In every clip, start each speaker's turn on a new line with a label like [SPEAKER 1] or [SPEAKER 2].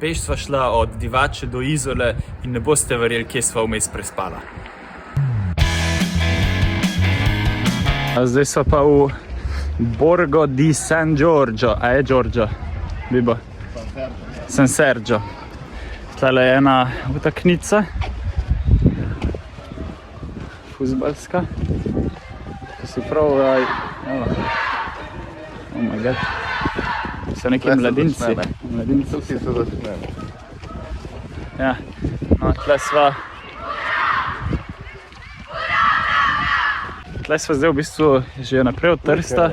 [SPEAKER 1] Peš sva šla od Divače do Izole in ne boste verjeli, kje sva vmes prespala. Zdaj sva pa v Borgo di San Giorgio. A je Giorgio? Bibo? San Sergio. Tale je ena vtaknica. Fuzbalska. To si prav, evo. Oh my god. So neki mladinci. Mladinci
[SPEAKER 2] si se začnemo.
[SPEAKER 1] Ja, no, tle sva zdaj v bistvu že naprej od Trsta.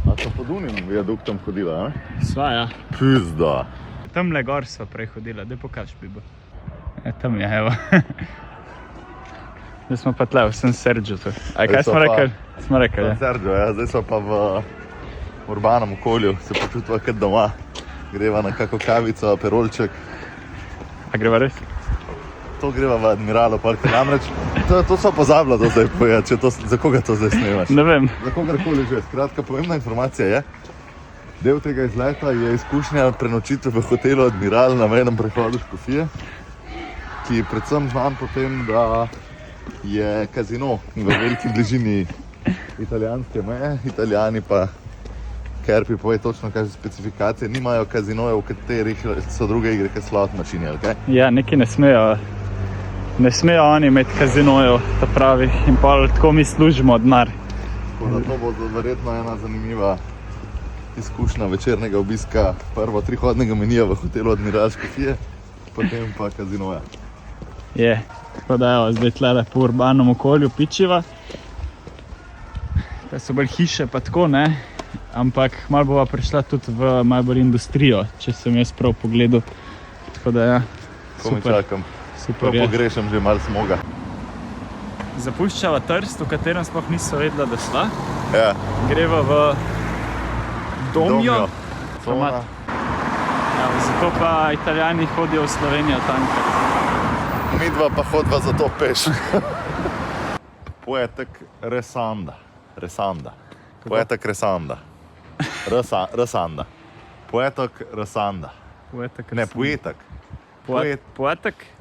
[SPEAKER 2] A so pod unim viaduktom hodila, ne?
[SPEAKER 1] Sva, ja.
[SPEAKER 2] Pizda.
[SPEAKER 1] Tamle gor sva prej hodila, daj pokaž, Bibo. Tam je, evo. Zdaj smo pa tle v San Sergio. Aj, kaj smo rekli? Smo rekli, ja.
[SPEAKER 2] San Sergio, ja. Zdaj smo pa v urbanem okolju, se počutva kot doma. Greva na kako kavico, aperolček.
[SPEAKER 1] A greva res?
[SPEAKER 2] To greva v Admiralo Park, namreč to so pozabila do zdaj povedati, za koga to zdaj snemaš.
[SPEAKER 1] Ne vem.
[SPEAKER 2] Za kogarkoli že. Skratka, pomembna informacija je, del tega izleta je izkušnja prenočitve v hotelu Admiral na mejnem prehodu Škofije, ki je predvsem znan po tem, da je kazino v veliki bližini italijanske meje. Italijani pa, ker bi povej točno kaj specifikacije, nimajo kazinojev, v katerih so druge igre, kot slot mašini, ali kaj? Ja,
[SPEAKER 1] neki ne smejo oni imeti kazinojev, ta pravih, in pa tako mi služimo denar.
[SPEAKER 2] Tako da to bo verjetno ena zanimiva izkušnja večernega obiska, prvo trihodnega menija v hotelu Admiral Škofije, potem pa kazinoja.
[SPEAKER 1] Je, tako da evo, zdaj tlele po urbanem okolju pičiva. To so bolj hiše pa tako, ne? Ampak malo bova prišla tudi v malo bolj industrijo, če sem jaz prav pogledal. Tako da ja,
[SPEAKER 2] super. Ko me čakam.
[SPEAKER 1] Super,
[SPEAKER 2] to pogrešam že malo smoga.
[SPEAKER 1] Zapuščava Trst, v katerem sploh niso vedela, da sva.
[SPEAKER 2] Ja.
[SPEAKER 1] Greva v Domjo.
[SPEAKER 2] Cona.
[SPEAKER 1] Ja, zato pa Italijani hodijo v Slovenijo tankat.
[SPEAKER 2] Midva pa hodva zato peš. Poetek Resanda. Poetek Resanda. Resanda. Poetek Resanda. Ne, poetek.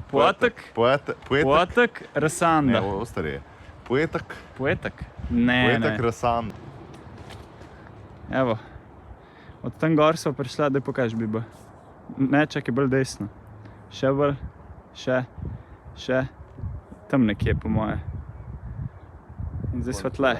[SPEAKER 1] Poetek Resanda.
[SPEAKER 2] Ne, ostarije. Poetek.
[SPEAKER 1] Ne.
[SPEAKER 2] Poetek Resanda.
[SPEAKER 1] Evo. Od tam gor sva prišla, daj pokaž, Bibo. Ne, čakaj, bolj desno. Še bolj. Še. Tam nekje, po moje. In zdaj sva tle.